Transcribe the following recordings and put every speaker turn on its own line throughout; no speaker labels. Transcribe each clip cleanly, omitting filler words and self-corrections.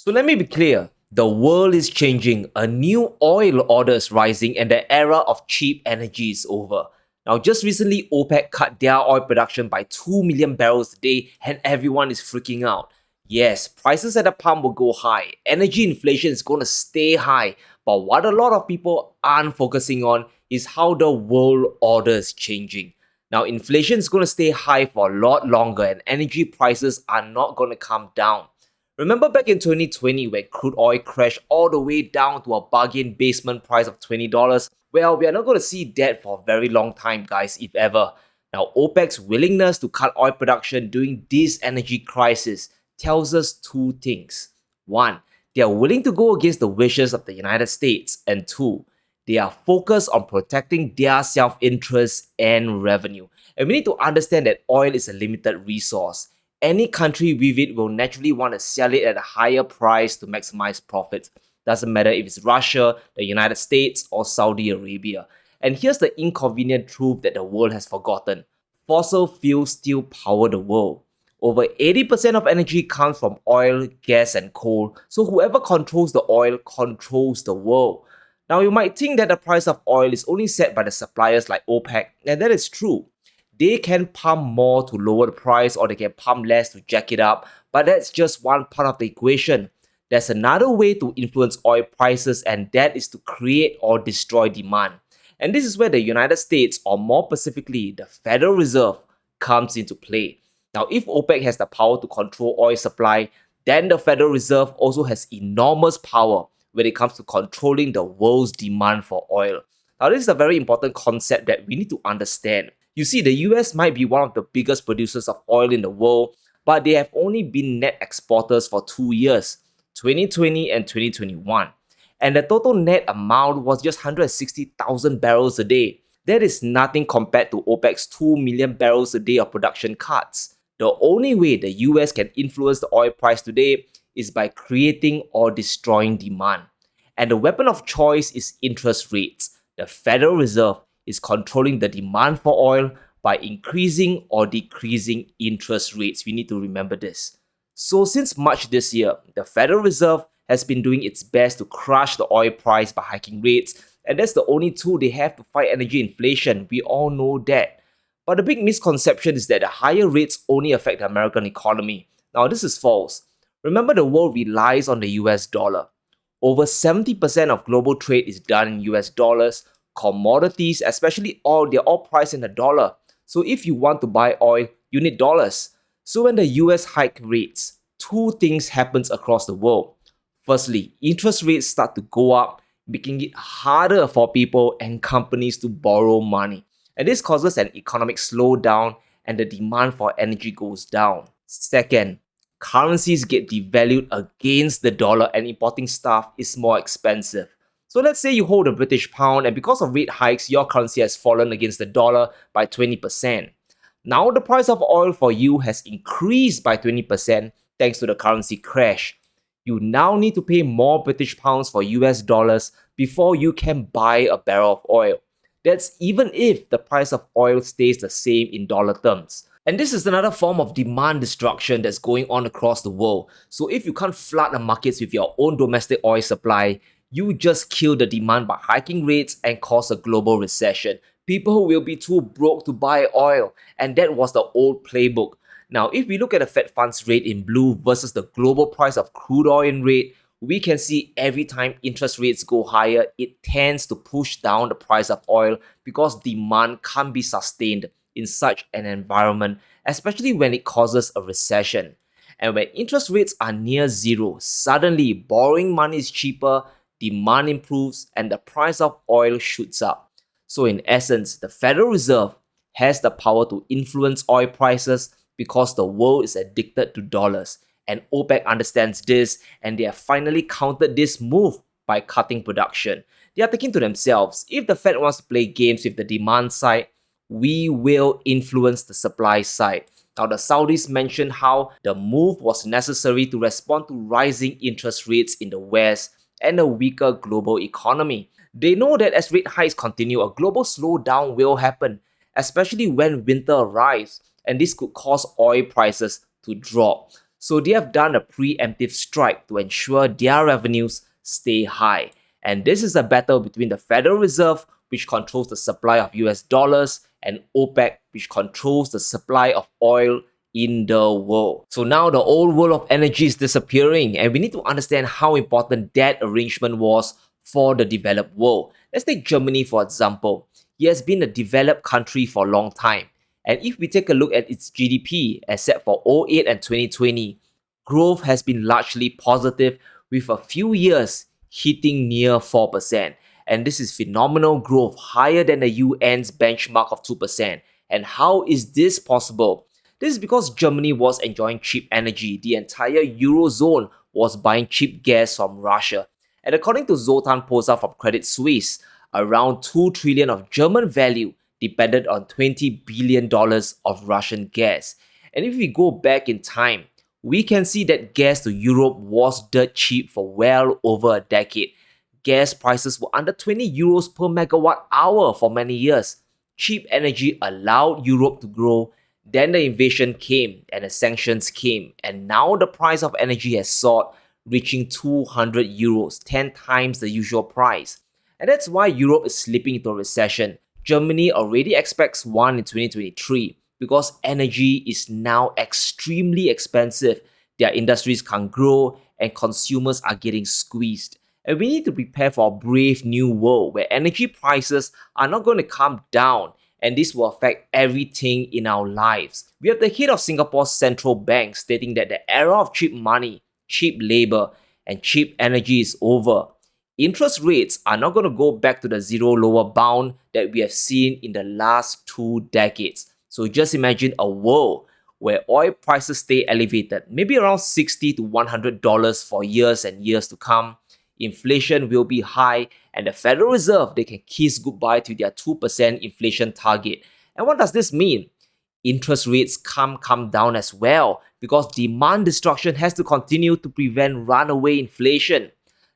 So let me be clear. The world is changing, a new oil order is rising, and the era of cheap energy is over. Now, just recently, OPEC cut their oil production by 2 million barrels a day, and everyone is freaking out. Yes, prices at the pump will go high, energy inflation is going to stay high, but what a lot of people aren't focusing on is how the world order is changing. Now, inflation is going to stay high for a lot longer, and energy prices are not going to come down. Remember back in 2020 when crude oil crashed all the way down to a bargain basement price of $20? Well, we are not going to see that for a very long time, guys, if ever. Now, OPEC's willingness to cut oil production during this energy crisis tells us two things. One, they are willing to go against the wishes of the United States. And two, they are focused on protecting their self-interest and revenue. And we need to understand that oil is a limited resource. Any country with it will naturally want to sell it at a higher price to maximize profits. Doesn't matter if it's Russia, the United States, or Saudi Arabia. And here's the inconvenient truth that the world has forgotten. Fossil fuels still power the world. Over 80% of energy comes from oil, gas, and coal, so whoever controls the oil controls the world. Now, you might think that the price of oil is only set by the suppliers like OPEC, and that is true. They can pump more to lower the price or they can pump less to jack it up, but that's just one part of the equation. There's another way to influence oil prices, and that is to create or destroy demand. And this is where the United States, or more specifically the Federal Reserve, comes into play. Now, if OPEC has the power to control oil supply, then the Federal Reserve also has enormous power when it comes to controlling the world's demand for oil. Now, this is a very important concept that we need to understand. You see, the US might be one of the biggest producers of oil in the world, but they have only been net exporters for 2 years, 2020 and 2021. And the total net amount was just 160,000 barrels a day. That is nothing compared to OPEC's 2 million barrels a day of production cuts. The only way the US can influence the oil price today is by creating or destroying demand. And the weapon of choice is interest rates. The Federal Reserve is controlling the demand for oil by increasing or decreasing interest rates. We need to remember this. So since March this year, the Federal Reserve has been doing its best to crush the oil price by hiking rates, and that's the only tool they have to fight energy inflation. We all know that. But the big misconception is that the higher rates only affect the American economy. Now, this is false. Remember, the world relies on the US dollar. Over 70% of global trade is done in US dollars. Commodities, especially oil, they're all priced in the dollar. So if you want to buy oil, you need dollars. So when the US hike rates, two things happens across the world. Firstly, interest rates start to go up, making it harder for people and companies to borrow money. And this causes an economic slowdown and the demand for energy goes down. Second, currencies get devalued against the dollar and importing stuff is more expensive. So let's say you hold a British pound and because of rate hikes, your currency has fallen against the dollar by 20%. Now the price of oil for you has increased by 20% thanks to the currency crash. You now need to pay more British pounds for US dollars before you can buy a barrel of oil. That's even if the price of oil stays the same in dollar terms. And this is another form of demand destruction that's going on across the world. So if you can't flood the markets with your own domestic oil supply, you just kill the demand by hiking rates and cause a global recession. People will be too broke to buy oil, and that was the old playbook. Now, if we look at the Fed funds rate in blue versus the global price of crude oil in red, we can see every time interest rates go higher, it tends to push down the price of oil because demand can't be sustained in such an environment, especially when it causes a recession. And when interest rates are near zero, suddenly borrowing money is cheaper, demand improves, and the price of oil shoots up. So in essence, the Federal Reserve has the power to influence oil prices because the world is addicted to dollars. And OPEC understands this, and they have finally countered this move by cutting production. They are thinking to themselves, if the Fed wants to play games with the demand side, we will influence the supply side. Now, the Saudis mentioned how the move was necessary to respond to rising interest rates in the West and a weaker global economy. They know that as rate hikes continue, a global slowdown will happen, especially when winter arrives, and this could cause oil prices to drop. So they have done a preemptive strike to ensure their revenues stay high. And this is a battle between the Federal Reserve, which controls the supply of US dollars, and OPEC, which controls the supply of oil in the world. So now the old world of energy is disappearing, and we need to understand how important that arrangement was for the developed world. Let's take Germany for example. It has been a developed country for a long time. And if we take a look at its GDP, except for '08 and 2020, growth has been largely positive with a few years hitting near 4%. And this is phenomenal growth, higher than the UN's benchmark of 2%. And how is this possible? This is because Germany was enjoying cheap energy. The entire Eurozone was buying cheap gas from Russia. And according to Zoltan Poza from Credit Suisse, around 2 trillion of German value depended on $20 billion of Russian gas. And if we go back in time, we can see that gas to Europe was dirt cheap for well over a decade. Gas prices were under 20 euros per megawatt hour for many years. Cheap energy allowed Europe to grow. Then the invasion came and the sanctions came, and now the price of energy has soared, reaching 200 euros, 10 times the usual price. And that's why Europe is slipping into a recession. Germany already expects one in 2023 because energy is now extremely expensive. Their industries can't grow and consumers are getting squeezed. And we need to prepare for a brave new world where energy prices are not going to come down, and this will affect everything in our lives. We have the head of Singapore's central bank stating that the era of cheap money, cheap labor, and cheap energy is over. Interest rates are not going to go back to the zero lower bound that we have seen in the last 2 decades. So just imagine a world where oil prices stay elevated, maybe around $60 to $100 for years and years to come. Inflation will be high, and the Federal Reserve, they can kiss goodbye to their 2% inflation target. And what does this mean? Interest rates come down as well because demand destruction has to continue to prevent runaway inflation.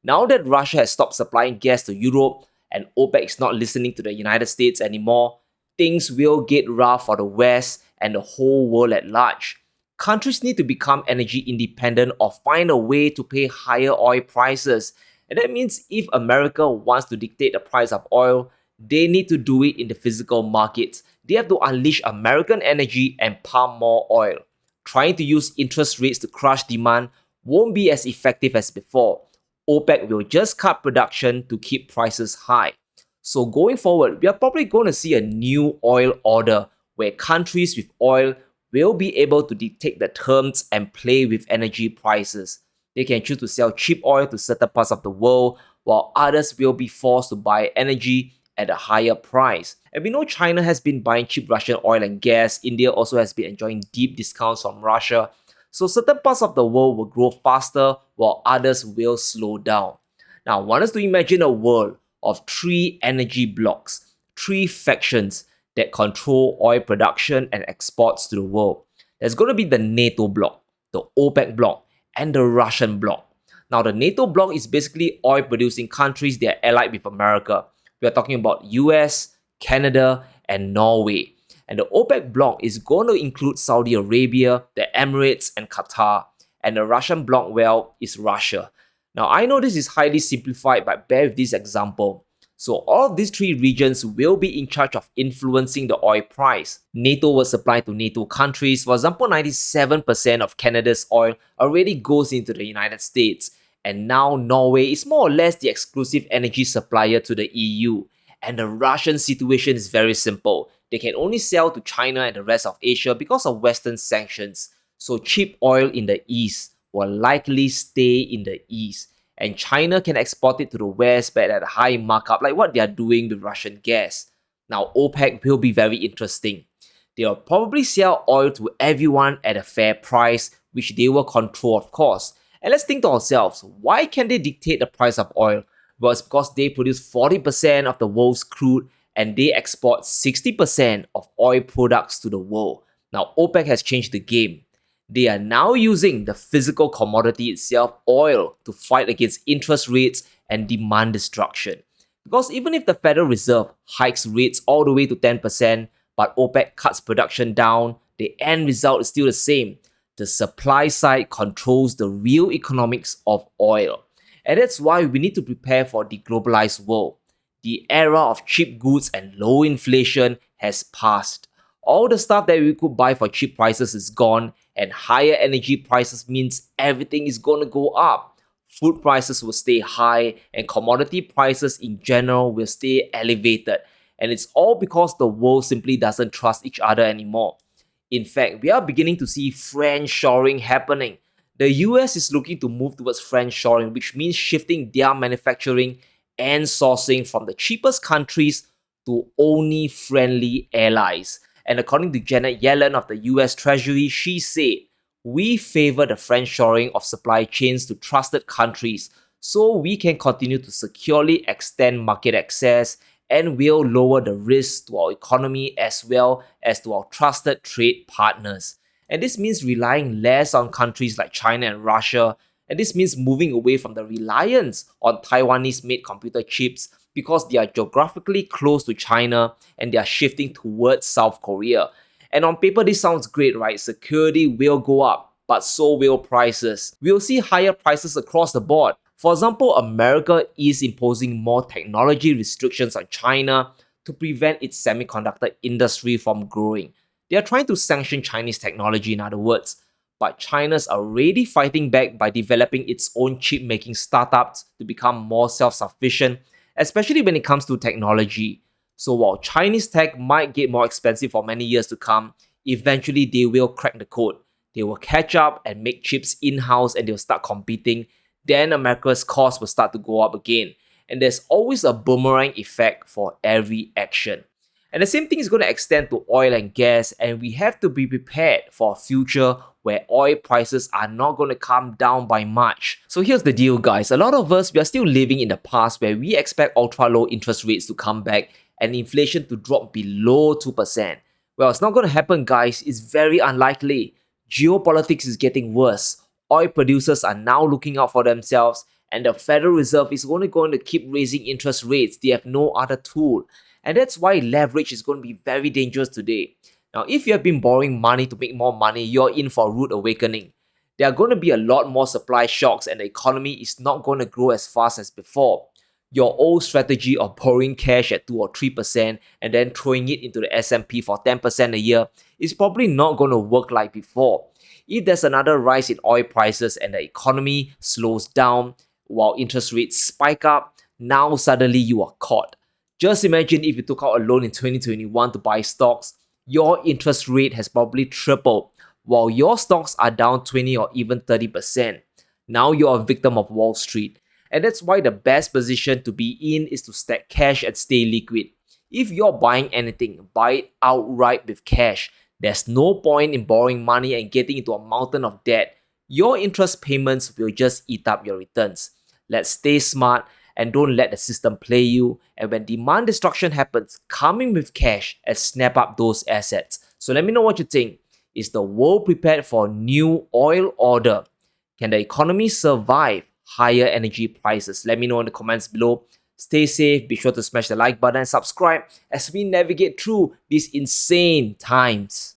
Now that Russia has stopped supplying gas to Europe and OPEC is not listening to the United States anymore, things will get rough for the West and the whole world at large. Countries need to become energy independent or find a way to pay higher oil prices. And that means if America wants to dictate the price of oil, they need to do it in the physical markets. They have to unleash American energy and pump more oil. Trying to use interest rates to crush demand won't be as effective as before. OPEC will just cut production to keep prices high. So going forward, we are probably going to see a new oil order where countries with oil will be able to dictate the terms and play with energy prices. They can choose to sell cheap oil to certain parts of the world, while others will be forced to buy energy at a higher price. And we know China has been buying cheap Russian oil and gas. India also has been enjoying deep discounts from Russia. So certain parts of the world will grow faster while others will slow down. Now, I want us to imagine a world of 3 energy blocks, 3 factions that control oil production and exports to the world. There's going to be the NATO bloc, the OPEC bloc, and the Russian bloc. Now, the NATO bloc is basically oil producing countries that are allied with America. We are talking about US, Canada, and Norway. And the OPEC bloc is going to include Saudi Arabia, the Emirates, and Qatar. And the Russian bloc, well, is Russia. Now, I know this is highly simplified, but bear with this example. So all of these 3 regions will be in charge of influencing the oil price. NATO will supply to NATO countries. For example, 97% of Canada's oil already goes into the United States. And now Norway is more or less the exclusive energy supplier to the EU. And the Russian situation is very simple. They can only sell to China and the rest of Asia because of Western sanctions. So cheap oil in the East will likely stay in the East. And China can export it to the West but at a high markup like what they are doing with Russian gas. Now OPEC will be very interesting. They will probably sell oil to everyone at a fair price, which they will control of course. And let's think to ourselves, why can they dictate the price of oil? Well, it's because they produce 40% of the world's crude and they export 60% of oil products to the world. Now, OPEC has changed the game. They are now using the physical commodity itself, oil, to fight against interest rates and demand destruction. Because even if the Federal Reserve hikes rates all the way to 10%, but OPEC cuts production down, the end result is still the same. The supply side controls the real economics of oil. And that's why we need to prepare for the globalized world. The era of cheap goods and low inflation has passed. All the stuff that we could buy for cheap prices is gone, and higher energy prices means everything is going to go up. Food prices will stay high, and commodity prices in general will stay elevated. And it's all because the world simply doesn't trust each other anymore. In fact, we are beginning to see friendshoring happening. The US is looking to move towards friendshoring, which means shifting their manufacturing and sourcing from the cheapest countries to only friendly allies. And according to Janet Yellen of the US Treasury, she said, "We favor the friendshoring of supply chains to trusted countries so we can continue to securely extend market access and will lower the risks to our economy as well as to our trusted trade partners." And this means relying less on countries like China and Russia, and this means moving away from the reliance on Taiwanese made computer chips because they are geographically close to China and they are shifting towards South Korea. And on paper, this sounds great, right? Security will go up, but so will prices. We'll see higher prices across the board. For example, America is imposing more technology restrictions on China to prevent its semiconductor industry from growing. They are trying to sanction Chinese technology, in other words. But China's already fighting back by developing its own chip making startups to become more self sufficient, especially when it comes to technology. So while Chinese tech might get more expensive for many years to come, eventually they will crack the code. They will catch up and make chips in-house and they'll start competing. Then America's costs will start to go up again. And there's always a boomerang effect for every action. And the same thing is going to extend to oil and gas, and we have to be prepared for a future where oil prices are not going to come down by much. So here's the deal, guys. A lot of us, we are still living in the past where we expect ultra low interest rates to come back and inflation to drop below 2%. Well, it's not going to happen, guys. It's very unlikely. Geopolitics is getting worse. Oil producers are now looking out for themselves, and the Federal Reserve is only going to keep raising interest rates. They have no other tool. And that's why leverage is going to be very dangerous today. Now, if you have been borrowing money to make more money, you're in for a rude awakening. There are going to be a lot more supply shocks and the economy is not going to grow as fast as before. Your old strategy of borrowing cash at 2 or 3% and then throwing it into the S&P for 10% a year is probably not going to work like before. If there's another rise in oil prices and the economy slows down while interest rates spike up, now suddenly you are caught. Just imagine if you took out a loan in 2021 to buy stocks, your interest rate has probably tripled, while your stocks are down 20 or even 30%. Now you're a victim of Wall Street. And that's why the best position to be in is to stack cash and stay liquid. If you're buying anything, buy it outright with cash. There's no point in borrowing money and getting into a mountain of debt. Your interest payments will just eat up your returns. Let's stay smart and don't let the system play you. And when demand destruction happens, come in with cash and snap up those assets. So let me know what you think. Is the world prepared for a new oil order? Can the economy survive higher energy prices? Let me know in the comments below. Stay safe, be sure to smash the like button and subscribe as we navigate through these insane times.